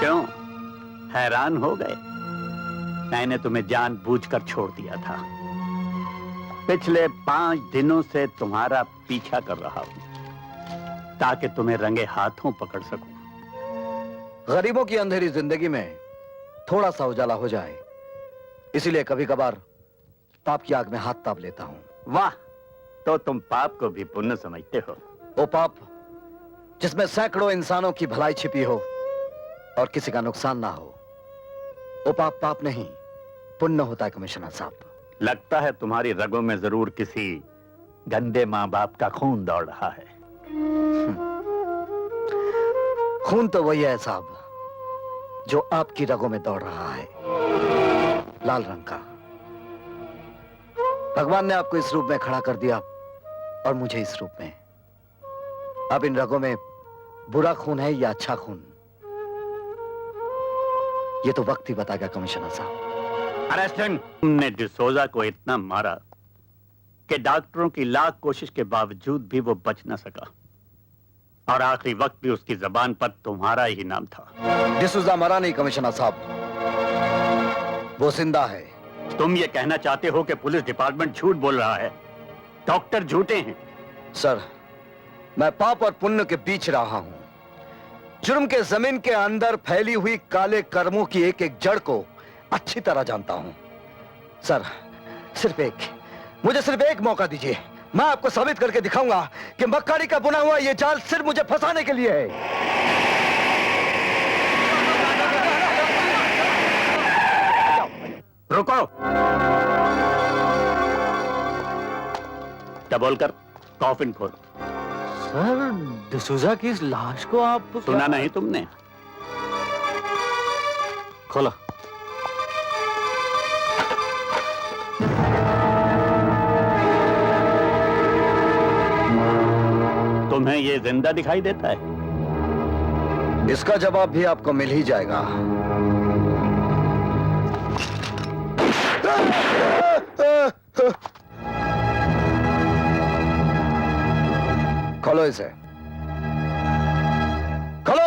क्यों हैरान हो गए? मैंने तुम्हें जानबूझकर छोड़ दिया था। पिछले 5 दिनों से तुम्हारा पीछा कर रहा हूं ताकि तुम्हें रंगे हाथों पकड़ सकूं। गरीबों की अंधेरी जिंदगी में थोड़ा सा उजाला हो जाए, इसीलिए कभी कभार पाप की आग में हाथ ताप लेता हूं। वाह, तो तुम पाप को भी पुण्य समझते हो। वो पाप जिसमें सैकड़ों इंसानों की भलाई छिपी हो और किसी का नुकसान ना हो, वो पाप पाप नहीं पुण्य होता है कमिश्नर साहब। लगता है तुम्हारी रगों में जरूर किसी गंदे माँ बाप का खून दौड़ रहा है। खून तो वही है साहब जो आपकी रगों में दौड़ रहा है, लाल रंग का। भगवान ने आपको इस रूप में खड़ा कर दिया और मुझे इस रूप में। अब इन रगों में बुरा खून है या अच्छा खून, ये तो वक्त ही बताएगा कमिश्नर साहब। अरेस्टिंग। तुमने डिसोजा को इतना मारा कि डॉक्टरों की लाख कोशिश के बावजूद भी वो बच न सका और आखिरी वक्त भी उसकी जबान पर तुम्हारा ही नाम था। डिसूजा मरा नहीं कमिश्नर साहब, वो जिंदा है। तुम ये कहना चाहते हो कि पुलिस डिपार्टमेंट झूठ बोल रहा है, डॉक्टर झूठे हैं? सर, मैं पाप और पुण्य के बीच रहा हूं। जुर्म के जमीन के अंदर फैली हुई काले कर्मों की एक एक जड़ को अच्छी तरह जानता हूं। सर, मुझे सिर्फ एक मौका दीजिए, मैं आपको साबित करके दिखाऊंगा कि मक्कारी का बुना हुआ यह जाल सिर्फ मुझे फंसाने के लिए है। रुको। डबोल कर कॉफिन खोल। सर, डिसूजा की इस लाश को आप सुना नहीं तुमने? खोलो। तुम्हें ये जिंदा दिखाई देता है? इसका जवाब भी आपको मिल ही जाएगा। खोलो इसे, खोलो।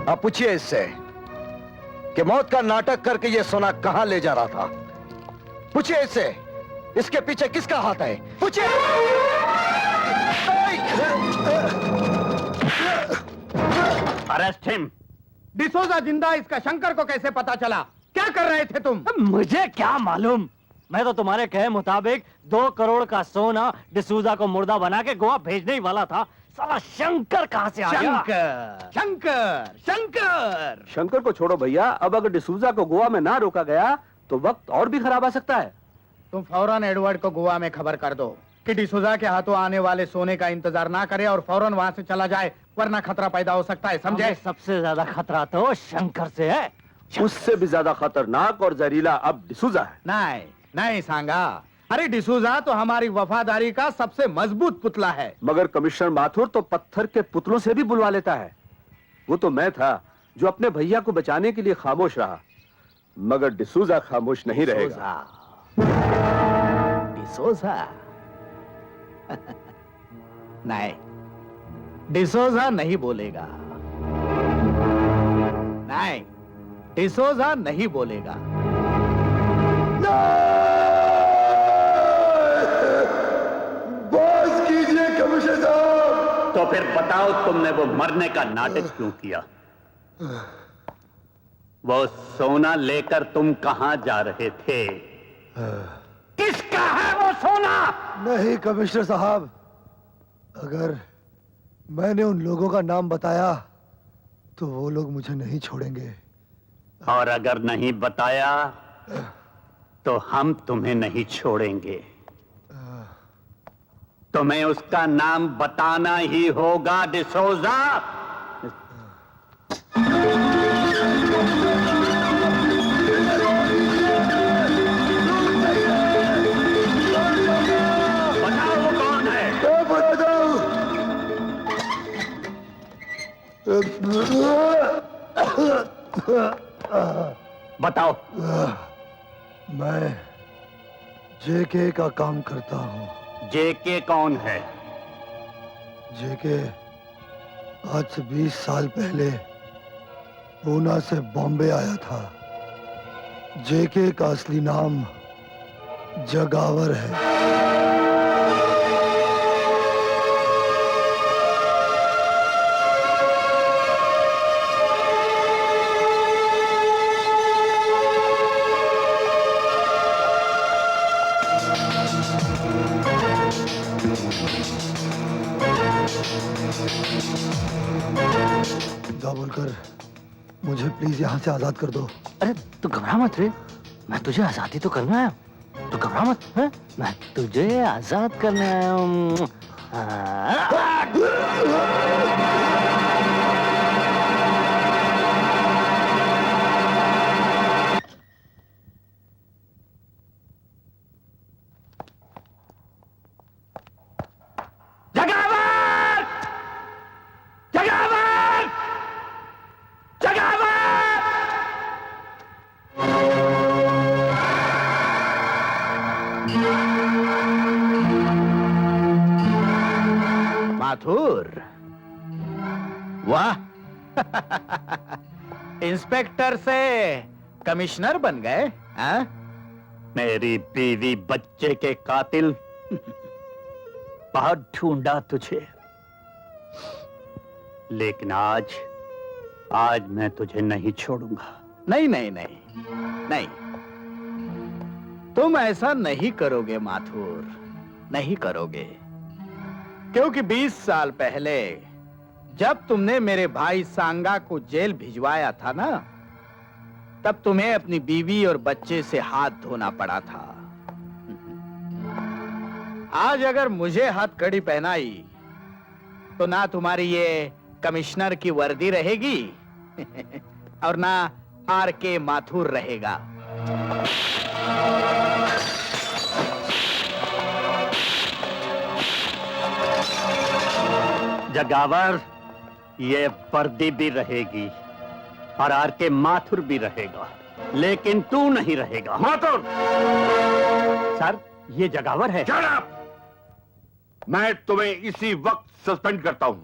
आप पूछिए इससे कि मौत का नाटक करके ये सोना कहां ले जा रहा था। पूछिए इससे, इसके पीछे किसका हाथ है? पूछिए। Arrest him. डिसोजा जिंदा, इसका शंकर को कैसे पता चला? क्या कर रहे थे तुम? मुझे क्या मालूम, मैं तो तुम्हारे कहे मुताबिक 2 करोड़ का सोना डिसूजा को मुर्दा बना के गोवा भेजने ही वाला था। साला शंकर कहां से आ गया? शंकर, शंकर, शंकर। शंकर को छोड़ो भैया, अब अगर डिसूजा को गोवा में ना रोका गया तो वक्त और भी खराब आ सकता है। तुम फौरन एडवर्ड को गोवा में खबर कर दो कि डिसूजा के हाथों आने वाले सोने का इंतजार ना करे और फौरन वहां से चला जाए, वरना खतरा पैदा हो सकता है, समझे? सबसे ज्यादा खतरा तो शंकर से है। उससे भी ज्यादा खतरनाक और जहरीला अब डिसूजा है। नहीं नहीं सांगा, अरे डिसूजा तो हमारी वफादारी का सबसे मजबूत पुतला है। मगर कमिश्नर माथुर तो पत्थर के पुतलों से भी बुलवा लेता है। वो तो मैं था जो अपने भैया को बचाने के लिए खामोश रहा, मगर डिसूजा खामोश नहीं रहेगा। डिसूजा नहीं, डिसूजा नहीं बोलेगा। नहीं, डिसूजा नहीं बोलेगा। बस कीजिए कमिश्नर साहब। तो फिर बताओ, तुमने वो मरने का नाटक क्यों किया? वो सोना लेकर तुम कहां जा रहे थे? किसका है वो सोना? नहीं कमिश्नर साहब, अगर मैंने उन लोगों का नाम बताया तो वो लोग मुझे नहीं छोड़ेंगे। और अगर नहीं बताया तो हम तुम्हें नहीं छोड़ेंगे। तुम्हें उसका नाम बताना ही होगा डिसोजा। बताओ वो कौन है? बताओ। मैं जेके का काम करता हूँ। जेके कौन है? जेके आज से 20 साल पहले पूना से बॉम्बे आया था। जेके का असली नाम जगावर है। बोलकर मुझे प्लीज यहाँ से आजाद कर दो। अरे तू घबरा मत रे, मैं तुझे आजादी तो करने आया हूँ। तू घबरा मत, है? मैं तुझे आजाद करने आया हूँ। माथुर, वाह इंस्पेक्टर से कमिश्नर बन गए, हाँ? मेरी बीवी बच्चे के कातिल, बहुत ढूंढा तुझे, लेकिन आज मैं तुझे नहीं छोड़ूंगा। नहीं नहीं नहीं नहीं, तुम ऐसा नहीं करोगे माथुर, नहीं करोगे। क्योंकि 20 साल पहले जब तुमने मेरे भाई सांगा को जेल भिजवाया था ना, तब तुम्हें अपनी बीवी और बच्चे से हाथ धोना पड़ा था। आज अगर मुझे हथकड़ी पहनाई तो ना तुम्हारी ये कमिश्नर की वर्दी रहेगी और ना आर.के. माथुर रहेगा। जगावर, ये वर्दी भी रहेगी और आर.के. माथुर भी रहेगा, लेकिन तू नहीं रहेगा। माथुर! सर, ये जगावर है। Shut up! मैं तुम्हें इसी वक्त सस्पेंड करता हूं।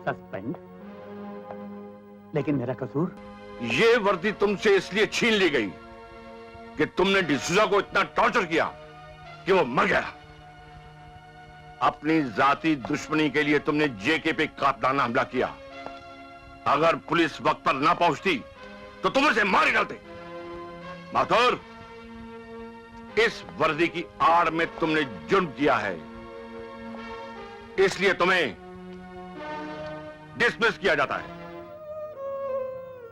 सस्पेंड? लेकिन मेरा कसूर? ये वर्दी तुमसे इसलिए छीन ली गई कि तुमने डिसूजा को इतना टॉर्चर किया कि वो मर गया। अपनी जाती दुश्मनी के लिए तुमने जेके पे कातलाना हमला किया। अगर पुलिस वक्त पर ना पहुंचती तो तुम उसे मार डालते। माथुर, इस वर्दी की आड़ में तुमने जुर्म किया है, इसलिए तुम्हें डिसमिस किया जाता है।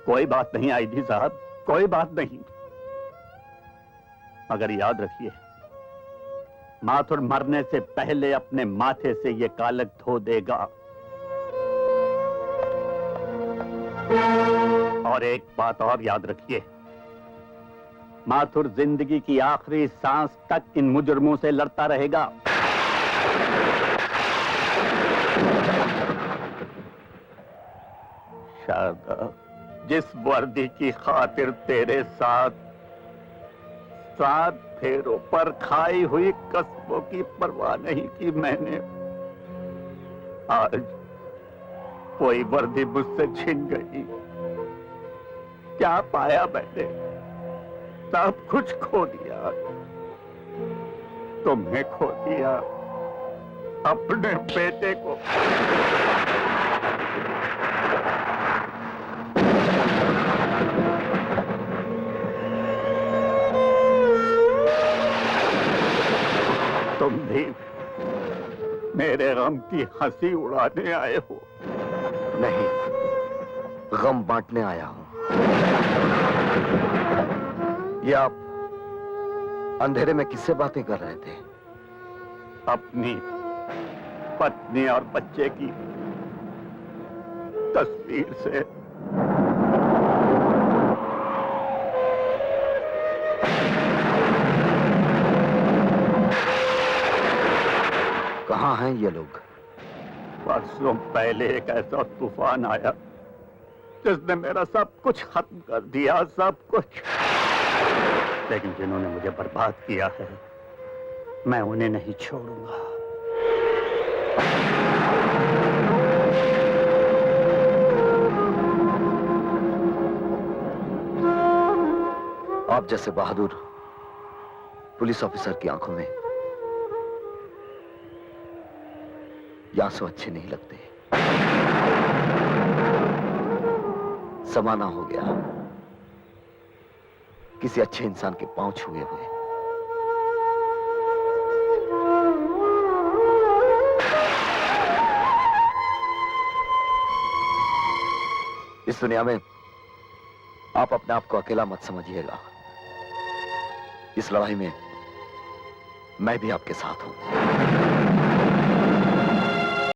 कोई बात नहीं आईजी साहब, कोई बात नहीं, मगर याद रखिए, माथुर मरने से पहले अपने माथे से ये कालक धो देगा। और एक बात और याद रखिए, माथुर जिंदगी की आखिरी सांस तक इन मुजरमों से लड़ता रहेगा। शारदा, जिस वर्दी की खातिर तेरे साथ 7 फेरों पर खाई हुई कस्मों की परवाह नहीं की मैंने, आज कोई वर्दी मुझसे छिन गई। क्या पाया मैंने? सब कुछ खो दिया। तुम्हें खो दिया, अपने बेटे को। तुम भी मेरे गम की हंसी उड़ाने आए हो? नहीं, गम बांटने आया हूं। ये आप अंधेरे में किससे बातें कर रहे थे? अपनी पत्नी और बच्चे की तस्वीर से। कहां हैं ये लोग? बरसों पहले एक ऐसा तूफान आया जिसने मेरा सब कुछ खत्म कर दिया, सब कुछ। लेकिन जिन्होंने मुझे बर्बाद किया है, मैं उन्हें नहीं छोड़ूंगा। आप जैसे बहादुर पुलिस ऑफिसर की आंखों में ये आंसू अच्छे नहीं लगते। समाना हो गया किसी अच्छे इंसान के पांव छुए हुए। इस दुनिया में आप अपने आप को अकेला मत समझिएगा। इस लड़ाई में मैं भी आपके साथ हूं।